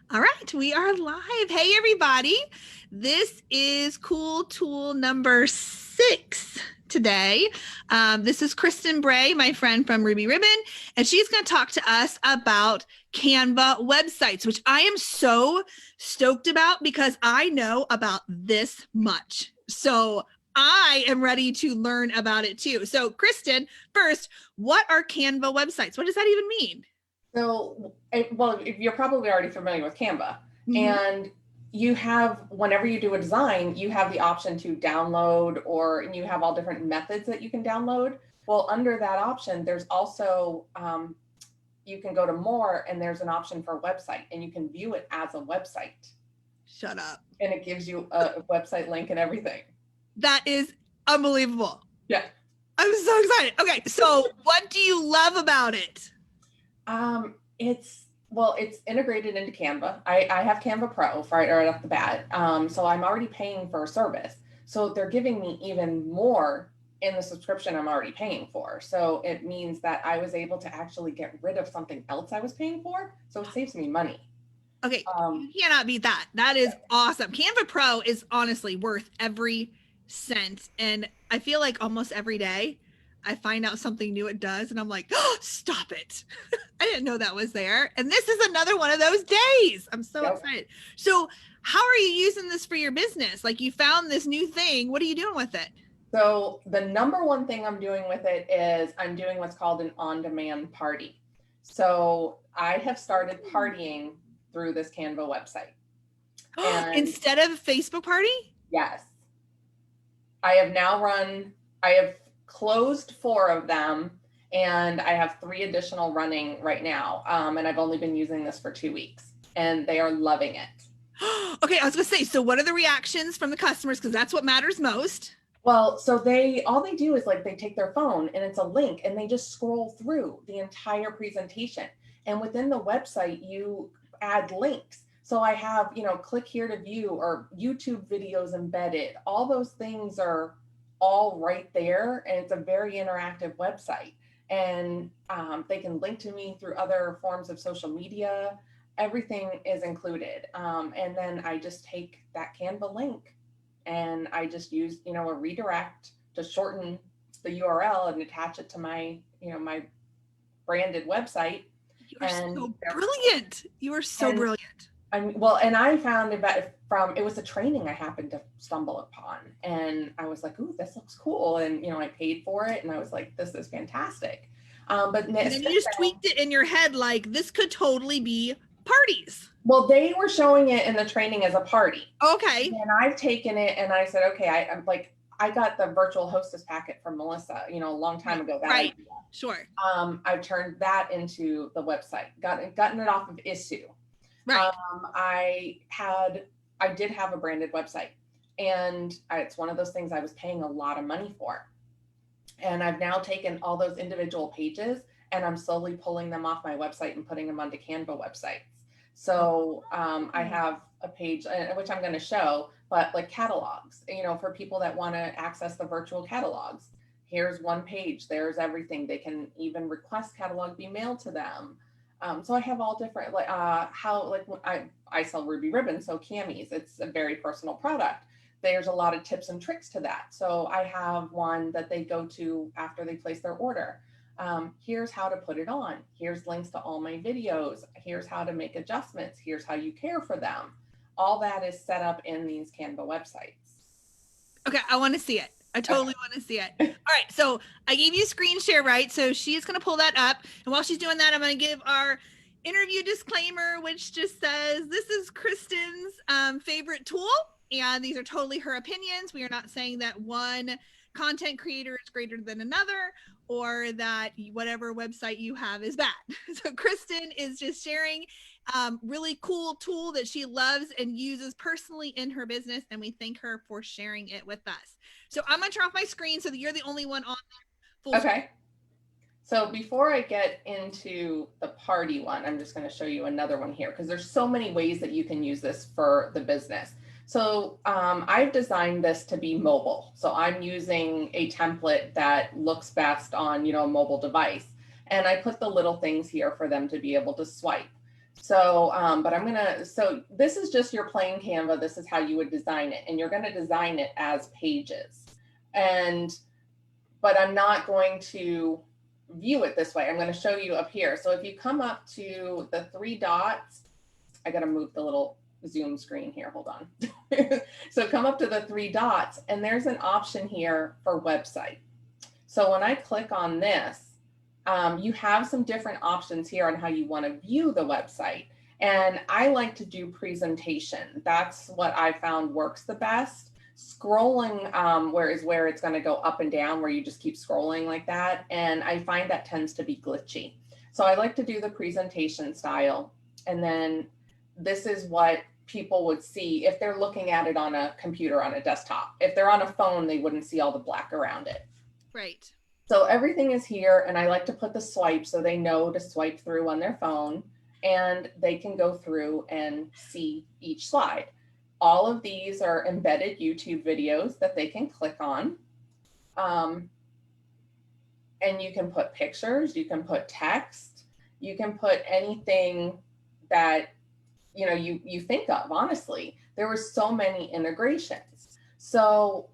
All right, we are live. Hey, everybody. This is cool tool number 6 today. This is Kristen Bray, my friend from Ruby Ribbon, and she's going to talk to us about Canva websites, which I am so stoked about because I know about this much. So I am ready to learn about it too. So, Kristen, first, what are Canva websites? What does that even mean? So, well, you're probably already familiar with Canva, Mhm. and you have, whenever you do a design, you have the option to download, or you have all different methods that you can download. Well, under that option, there's also, you can go to more, and there's an option for website, and you can view it as a website. Shut up. And it gives you a website link and everything. That is unbelievable. Yeah. I'm so excited. Okay, so what do you love about it? It's integrated into Canva. I have Canva Pro right off the bat. So I'm already paying for a service. So they're giving me even more in the subscription I'm already paying for. So it means that I was able to actually get rid of something else I was paying for. So it saves me money. Okay, you cannot beat that. That is awesome. Canva Pro is honestly worth every cent. And I feel like almost every day I find out something new it does, and I'm like, oh, stop it. I didn't know that was there. And this is another one of those days. I'm so excited. So, how are you using this for your business? Like, you found this new thing. What are you doing with it? So the number one thing I'm doing with it is I'm doing what's called an on-demand party. So I have started partying through this Canva website. Instead of Facebook party? Yes. I have closed 4 of them, and I have 3 additional running right now. And I've only been using this for 2 weeks, and they are loving it. Okay, I was gonna say, so what are the reactions from the customers? Because that's what matters most. Well, so all they do is, like, they take their phone and it's a link, and they just scroll through the entire presentation. And within the website, you add links. So I have, click here to view, or YouTube videos embedded. All those things are all right there, and it's a very interactive website. And they can link to me through other forms of social media. Everything is included. And then I just take that Canva link, and I just use, a redirect to shorten the URL and attach it to my, my branded website. You are so brilliant. You are so brilliant. And I found it was a training I happened to stumble upon, and I was like, ooh, this looks cool. And, I paid for it, and I was like, this is fantastic. But and then you just tweaked it in your head, like, this could totally be parties. Well, they were showing it in the training as a party. Okay. And I've taken it, and I said, okay, I'm like, I got the virtual hostess packet from Melissa, a long time ago. Right. Sure. I've turned that into the website, gotten it off of Issue. Right. I did have a branded website, and it's one of those things I was paying a lot of money for. And I've now taken all those individual pages, and I'm slowly pulling them off my website and putting them onto Canva websites. So I have a page, which I'm going to show, but like catalogs, for people that want to access the virtual catalogs. Here's one page. There's everything. They can even request catalog be mailed to them. So I have all different, I sell Ruby Ribbon, so camis. It's a very personal product. There's a lot of tips and tricks to that. So I have one that they go to after they place their order. Here's how to put it on. Here's links to all my videos. Here's how to make adjustments. Here's how you care for them. All that is set up in these Canva websites. Okay, I want to see it. I totally want to see it. All right, so I gave you screen share, right? So she's going to pull that up. And while she's doing that, I'm going to give our interview disclaimer, which just says this is Kristen's favorite tool, and these are totally her opinions. We are not saying that one content creator is greater than another, or that whatever website you have is bad. So Kristen is just sharing really cool tool that she loves and uses personally in her business, and we thank her for sharing it with us. So I'm going to turn off my screen so that you're the only one on there. Okay. So before I get into the party one, I'm just going to show you another one here, because there's so many ways that you can use this for the business. So I've designed this to be mobile. So I'm using a template that looks best on, a mobile device. And I put the little things here for them to be able to swipe. So, but so this is just your plain Canva. This is how you would design it. And you're gonna design it as pages. But I'm not going to view it this way. I'm gonna show you up here. So if you come up to the 3 dots, I gotta move the little Zoom screen here, hold on. So come up to the 3 dots and there's an option here for website. So when I click on this, you have some different options here on how you want to view the website. And I like to do presentation. That's what I found works the best. Scrolling where it's going to go up and down, where you just keep scrolling like that. And I find that tends to be glitchy. So I like to do the presentation style. And then this is what people would see if they're looking at it on a computer, on a desktop. If they're on a phone, they wouldn't see all the black around it. Right. So everything is here, and I like to put the swipe so they know to swipe through on their phone, and they can go through and see each slide. All of these are embedded YouTube videos that they can click on. And you can put pictures, you can put text, you can put anything that you think of. Honestly, there were so many integrations. So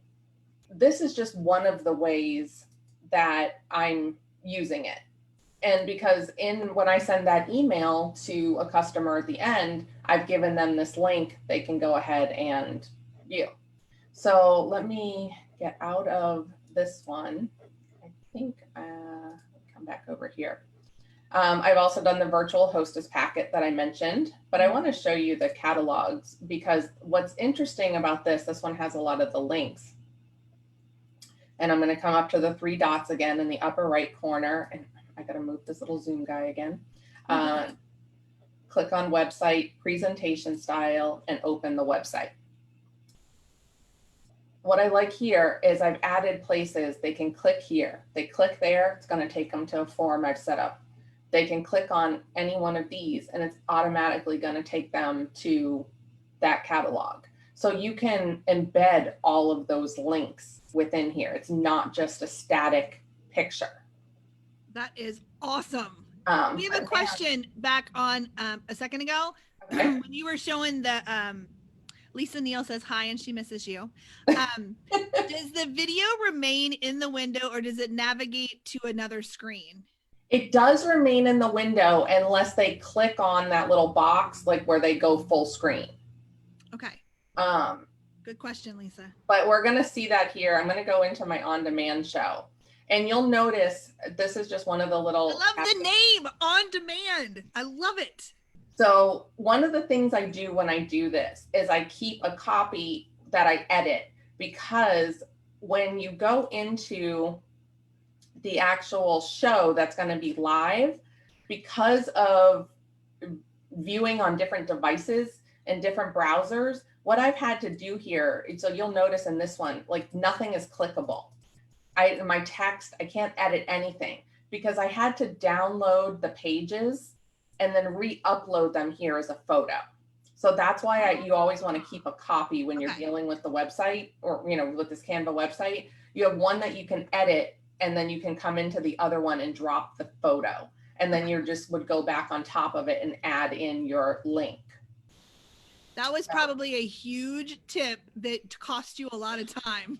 this is just one of the ways that I'm using it. And because when I send that email to a customer at the end, I've given them this link they can go ahead and view. So let me get out of this one. I think come back over here. I've also done the virtual hostess packet that I mentioned, but I want to show you the catalogs, because what's interesting about this one has a lot of the links. And I'm going to come up to the 3 dots again in the upper right corner, and I got to move this little Zoom guy again. Click on website, presentation style, and open the website. What I like here is I've added places. They can click here. They click there, it's going to take them to a form I've set up. They can click on any one of these, and it's automatically going to take them to that catalog. So you can embed all of those links within here. It's not just a static picture. That is awesome. We have a question back on a second ago. Okay. When you were showing the Lisa Neal says hi and she misses you. Does the video remain in the window, or does it navigate to another screen? It does remain in the window unless they click on that little box, like where they go full screen. Okay. Good question, Lisa. But we're going to see that here. I'm going to go into my on-demand show. And you'll notice this is just one of the little... I love the name, On Demand. I love it. So one of the things I do when I do this is I keep a copy that I edit, because when you go into the actual show that's going to be live, because of viewing on different devices and different browsers, what I've had to do here, so you'll notice in this one, like nothing is clickable. My text, I can't edit anything, because I had to download the pages and then re-upload them here as a photo. So that's why you always want to keep a copy when you're dealing with the website, or with this Canva website. You have one that you can edit, and then you can come into the other one and drop the photo. And then you just would go back on top of it and add in your link. That was probably a huge tip that cost you a lot of time.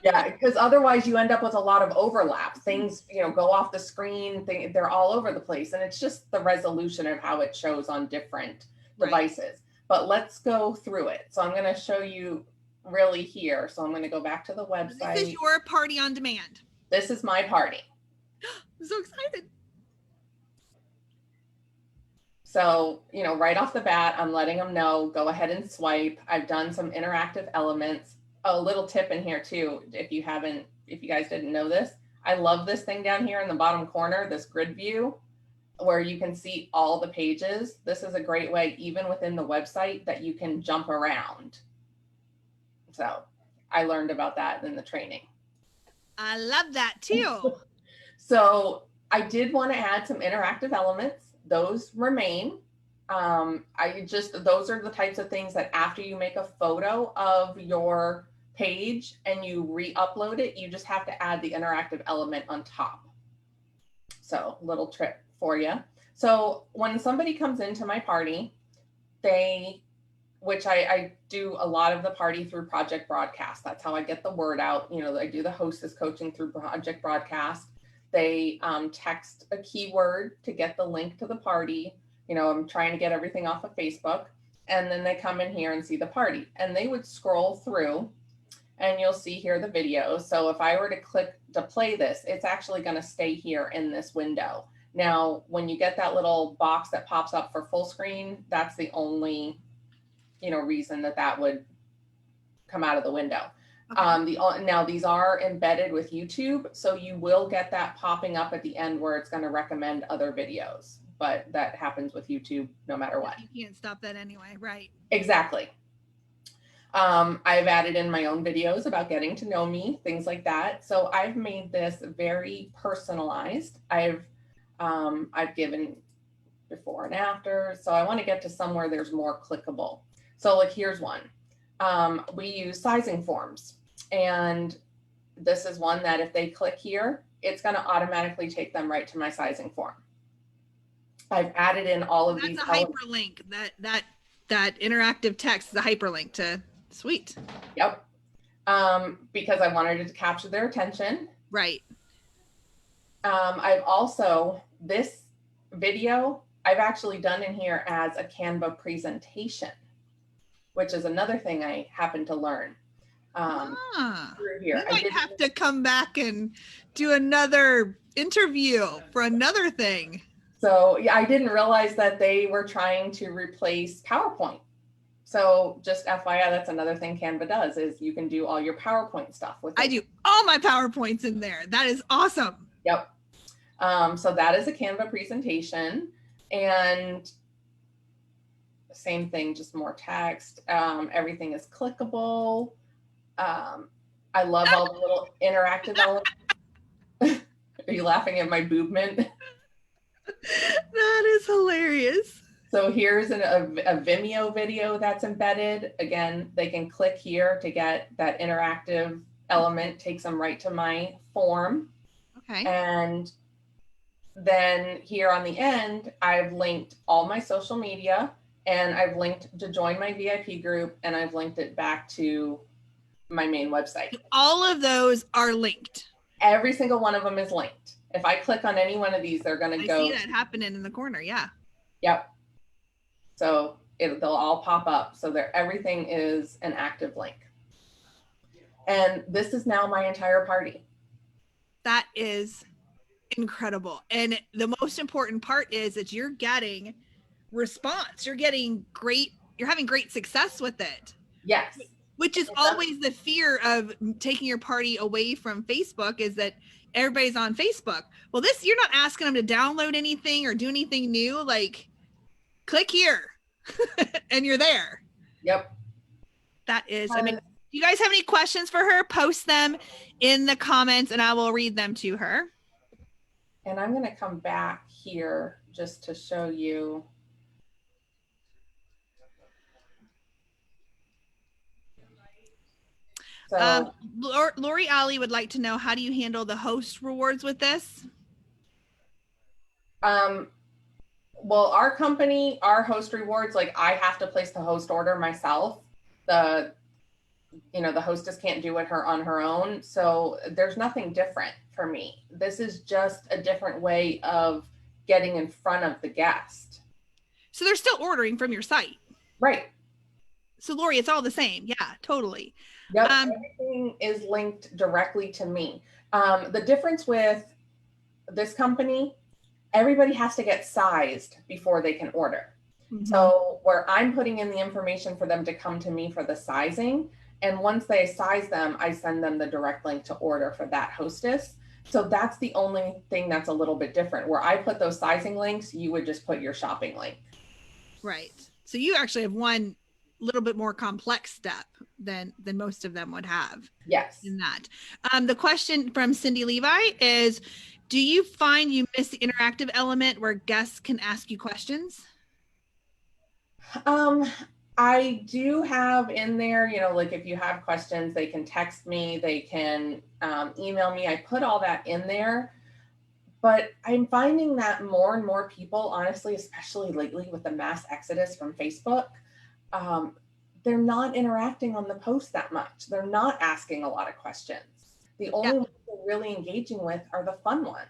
Yeah, because otherwise you end up with a lot of overlap. Things, go off the screen, they're all over the place. And it's just the resolution of how it shows on different devices. But let's go through it. So I'm going to show you really here. So I'm going to go back to the website. This is your party on demand. This is my party. I'm so excited. So, right off the bat, I'm letting them know, go ahead and swipe. I've done some interactive elements. A little tip in here too, if you guys didn't know this, I love this thing down here in the bottom corner, this grid view, where you can see all the pages. This is a great way, even within the website, that you can jump around. So I learned about that in the training. I love that too. So I did want to add some interactive elements. Those remain. Those are the types of things that after you make a photo of your page and you re-upload it, you just have to add the interactive element on top. So little trick for you. So when somebody comes into my party, which I do a lot of the party through Project Broadcast. That's how I get the word out. I do the hostess coaching through Project Broadcast. They text a keyword to get the link to the party. I'm trying to get everything off of Facebook. And then they come in here and see the party. And they would scroll through and you'll see here the videos. So if I were to click to play this, it's actually going to stay here in this window. Now, when you get that little box that pops up for full screen, that's the only reason that would come out of the window. Okay. Now these are embedded with YouTube, so you will get that popping up at the end where it's going to recommend other videos, but that happens with YouTube no matter what. You can't stop that anyway, right? Exactly. I've added in my own videos about getting to know me, things like that. So I've made this very personalized. I've given before and after. So I want to get to somewhere there's more clickable. So like here's one. We use sizing forms, and this is one that if they click here, it's going to automatically take them right to my sizing form. I've added in all of these. That's a hyperlink. That interactive text is a hyperlink to. Sweet. Yep. Because I wanted it to capture their attention. Right. I've also, this video, I've actually done in here as a Canva presentation, which is another thing I happened to learn through here. I might have to come back and do another interview for another thing. So yeah, I didn't realize that they were trying to replace PowerPoint. So just FYI, that's another thing Canva does, is you can do all your PowerPoint stuff with it. I do all my PowerPoints in there. That is awesome. Yep. So that is a Canva presentation, and same thing, just more text. Everything is clickable. I love all the little interactive elements. Are you laughing at my boobment? That is hilarious. So here's a Vimeo video that's embedded. Again, they can click here to get that interactive element, takes them right to my form. Okay. And then here on the end, I've linked all my social media, and I've linked to join my VIP group, and I've linked it back to my main website. All of those are linked. Every single one of them is linked. If I click on any one of these, they're going to go. I see that happening in the corner. Yeah. Yep. So they'll all pop up. So everything is an active link. And this is now my entire party. That is incredible. And the most important part is that you're getting response. You're having great success with it. Yes. Which is always the fear of taking your party away from Facebook, is that everybody's on Facebook. Well, you're not asking them to download anything or do anything new. Like, click here and you're there. Yep. That is, I mean, if you guys have any questions for her, post them in the comments and I will read them to her. And I'm going to come back here just to show you. So, Lori Ali would like to know, how do you handle the host rewards with this? Well, our company, our host rewards, like I have to place the host order myself. The hostess can't do it on her own. So there's nothing different for me. This is just a different way of getting in front of the guest. So they're still ordering from your site. Right. So Lori, it's all the same. Yeah, totally. Yep. Everything is linked directly to me. The difference with this company, everybody has to get sized before they can order. Mm-hmm. So where I'm putting in the information for them to come to me for the sizing, and once they size them, I send them the direct link to order for that hostess. So that's the only thing that's a little bit different. Where I put those sizing links, you would just put your shopping link. Right. So you actually have one little bit more complex step than most of them would have. Yes. In that. The question from Cindy Levi is, do you find you miss the interactive element where guests can ask you questions? I do have in there, like if you have questions, they can text me, they can email me. I put all that in there, But I'm finding that more and more people, honestly, especially lately with the mass exodus from Facebook, um, they're not interacting on the post that much. They're not asking a lot of questions. The Yeah. only ones they're really engaging with are the fun ones.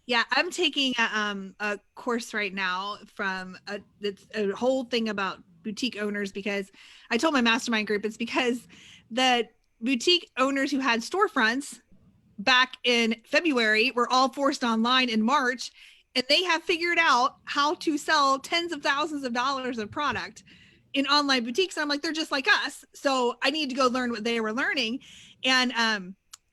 Yeah, I'm taking a course right now from it's a whole thing about boutique owners, because I told my mastermind group it's because the boutique owners who had storefronts back in February were all forced online in March, and they have figured out how to sell tens of thousands of dollars of product in online boutiques. And I'm like, they're just like us. So I need to go learn what they were learning. And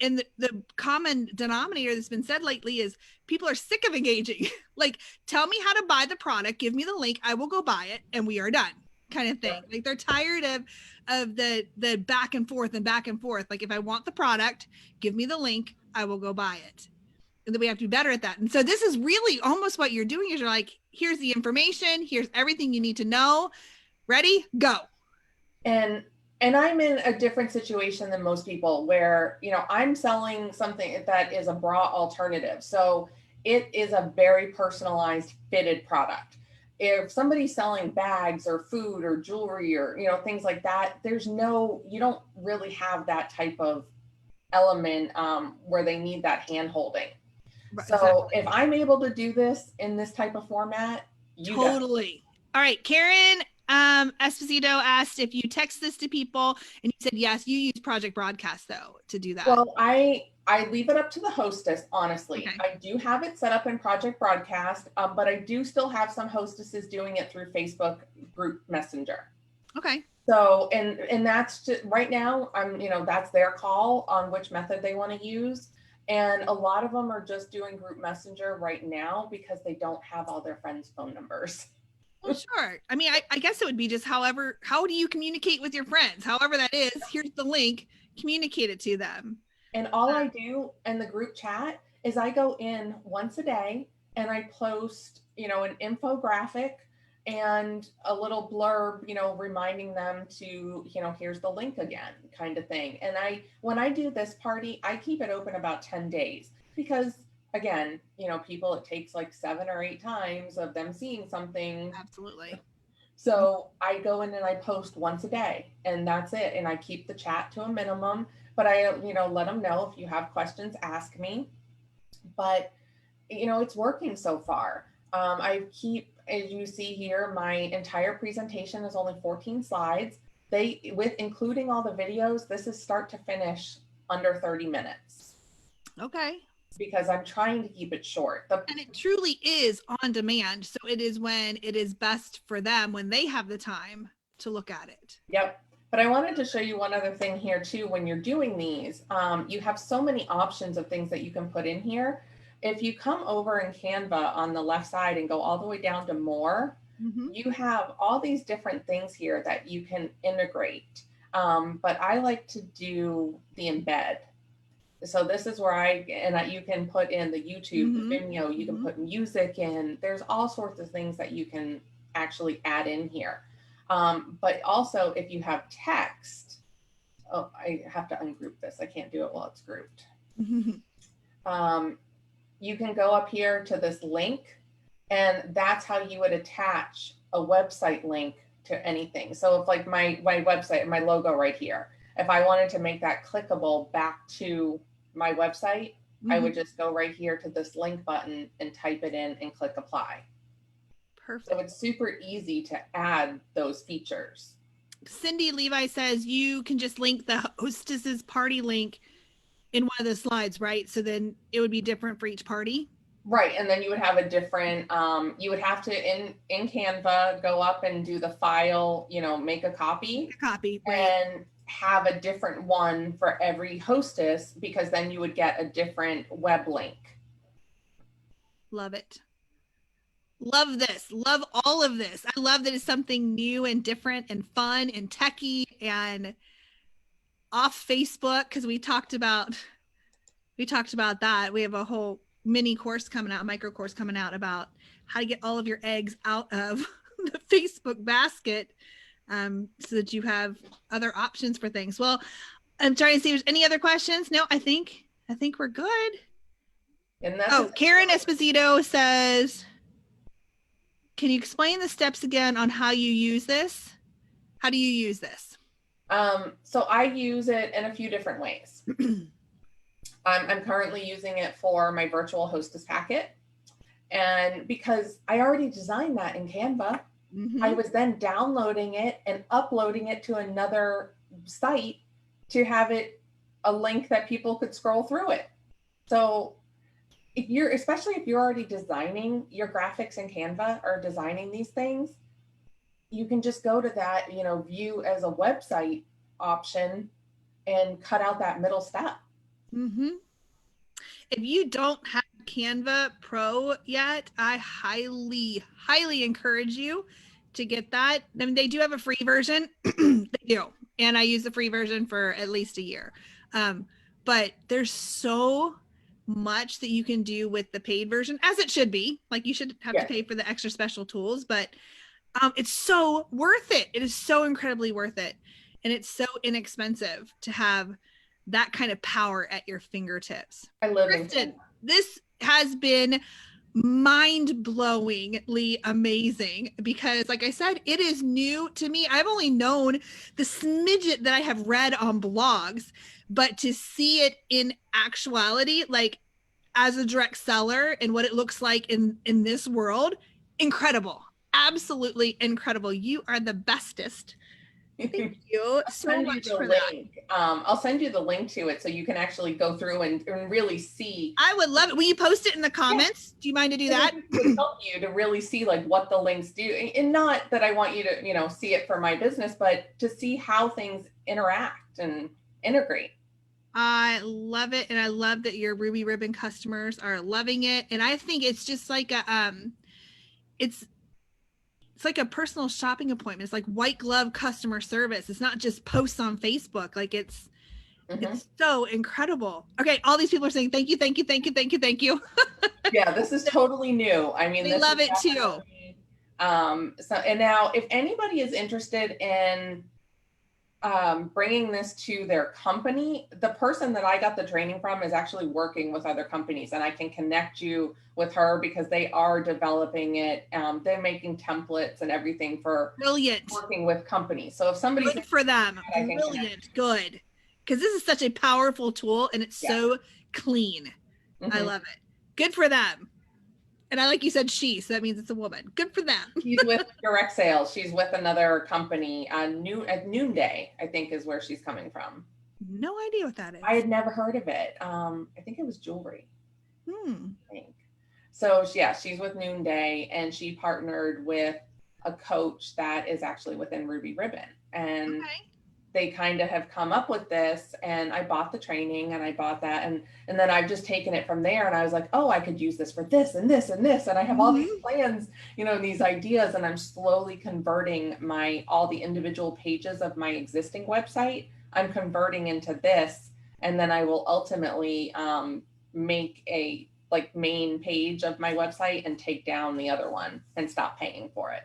the common denominator that's been said lately is people are sick of engaging. Like, tell me how to buy the product, give me the link, I will go buy it, and we are done, kind of thing. Like, they're tired of the back and forth and back and forth. Like, if I want the product, give me the link, I will go buy it. And then we have to be better at that. And so this is really almost what you're doing is you're like, here's the information, here's everything you need to know. Ready? Go. And I'm in a different situation than most people where, I'm selling something that is a bra alternative. So it is a very personalized fitted product. If somebody's selling bags or food or jewelry or, things like that, you don't really have that type of element where they need that hand holding. Right, so exactly. If I'm able to do this in this type of format, Totally. All right, Karen Esposito asked if you text this to people, and you said yes. You use Project Broadcast though to do that. Well, I leave it up to the hostess, honestly. Okay. I do have it set up in Project Broadcast, but I do still have some hostesses doing it through Facebook group Messenger. Okay. So, and that's just, right now, that's their call on which method they want to use. And a lot of them are just doing group Messenger right now because they don't have all their friends' phone numbers. Well, sure. I mean, I guess it would be just however, how do you communicate with your friends? However that is, here's the link, communicate it to them. And all I do in the group chat is I go in once a day and I post, an infographic and a little blurb, reminding them to, here's the link again, kind of thing. And when I do this party, I keep it open about 10 days because, again, people, it takes like 7 or 8 times of them seeing something. Absolutely. So I go in and I post once a day and that's it. And I keep the chat to a minimum, but I, let them know if you have questions, ask me. But, it's working so far. As you see here, my entire presentation is only 14 slides. With including all the videos, this is start to finish under 30 minutes. Okay. Because I'm trying to keep it short. And it truly is on demand. So it is when it is best for them, when they have the time to look at it. Yep. But I wanted to show you one other thing here too. When you're doing these, you have so many options of things that you can put in here. If you come over in Canva on the left side and go all the way down to more, you have all these different things here that you can integrate. But I like to do the embed. So this is where you can put in the YouTube, the Vimeo, you can put music in. There's all sorts of things that you can actually add in here. But also if you have text, I have to ungroup this. I can't do it while it's grouped. You can go up here to this link, and that's how you would attach a website link to anything. So if like my website, my logo right here, if I wanted to make that clickable back to my website, I would just go right here to this link button and type it in and click apply. Perfect. So it's super easy to add those features. Cindy Levi says you can just link the hostess's party link in one of the slides, right? So then it would be different for each party. Right. And then you would have a different, you would have to in Canva go up and do the file, make a copy. Right. And have a different one for every hostess, because then you would get a different web link. Love it. Love this. Love all of this. I love that it's something new and different and fun and techie and off Facebook, because we talked about that. We have a whole mini course coming out, micro course coming out about how to get all of your eggs out of the Facebook basket, so that you have other options for things. Well, I'm trying to see if there's any other questions. No, I think we're good. And that's Oh, Karen Esposito says, can you explain the steps again on how you use this? How do you use this? So I use it in a few different ways. I'm currently using it for my virtual hostess packet. And because I already designed that in Canva, I was then downloading it and uploading it to another site to have it a link that people could scroll through it. So if you're, especially if you're already designing your graphics in Canva or designing these things, you can just go to that, view as a website option and cut out that middle step. If you don't have Canva Pro yet, I highly, highly encourage you to get that. I mean, they do have a free version. They do. And I use the free version for at least a year. But there's so much that you can do with the paid version, as it should be. Like, you should have to pay for the extra special tools, but it's so worth it. It is so incredibly worth it. And it's so inexpensive to have that kind of power at your fingertips. I love Kristen, this has been mind-blowingly amazing because, like I said, it is new to me. I've only known the smidget that I have read on blogs, but to see it in actuality, like as a direct seller and what it looks like in this world, incredible. Absolutely incredible. You are the bestest. Thank you so much for that. I'll send you the link to it so you can actually go through and really see. I would love it. Will you post it in the comments? Do you mind to do that? It would help you to really see like what the links do. And not that I want you to, see it for my business, but to see how things interact and integrate. I love it. And I love that your Ruby Ribbon customers are loving it. And I think it's just like a, it's like a personal shopping appointment. It's like white glove customer service. It's not just posts on Facebook. Like it's so incredible. Okay. All these people are saying, thank you, thank you, thank you, thank you, thank you. Yeah, this is totally new. I mean, they love it too. So, and now if anybody is interested in bringing this to their company, the person that I got the training from is actually working with other companies, and I can connect you with her because they are developing it. They're making templates and everything for working with companies. So if somebody's good for them, brilliant, good, because this is such a powerful tool and it's so clean. I love it. Good for them. And I like you said she, so that means it's a woman. Good for them. She's with direct sales. She's with another company at Noonday, I think is where she's coming from. No idea what that is. I had never heard of it. I think it was jewelry. I think. So yeah, she's with Noonday and she partnered with a coach that is actually within Ruby Ribbon. And they kind of have come up with this, and I bought the training and I bought that. And then I've just taken it from there, and I was like, oh, I could use this for this and this and this. And I have all these plans, these ideas, and I'm slowly converting all the individual pages of my existing website. I'm converting into this. And then I will ultimately make a main page of my website and take down the other one and stop paying for it.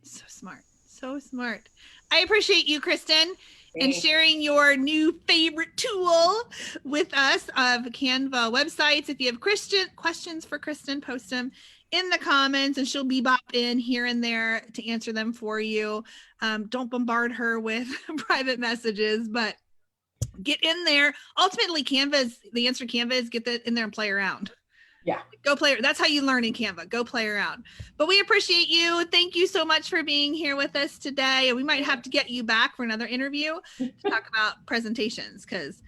So smart. So smart. I appreciate you, Kristen, and sharing your new favorite tool with us of Canva websites. If you have questions for Kristen, post them in the comments and she'll bebop in here and there to answer them for you. Don't bombard her with private messages, but get in there. Ultimately, the answer to Canva is get that in there and play around. Yeah. Go play. That's how you learn in Canva. Go play around. But we appreciate you. Thank you so much for being here with us today. And we might have to get you back for another interview to talk about presentations because,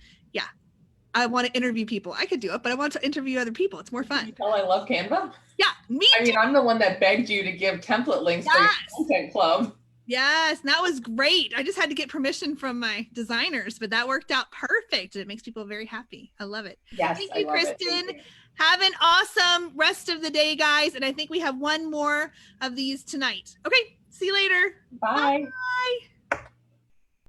I want to interview people. I could do it, but I want to interview other people. It's more fun. You tell I love Canva? Yeah, me too. I mean, I'm the one that begged you to give template links for your content club. Yes, that was great. I just had to get permission from my designers, but that worked out perfect. It makes people very happy. I love it. Yes, thank you, Kristen. Have an awesome rest of the day, guys. And I think we have one more of these tonight. Okay, see you later. Bye. Bye.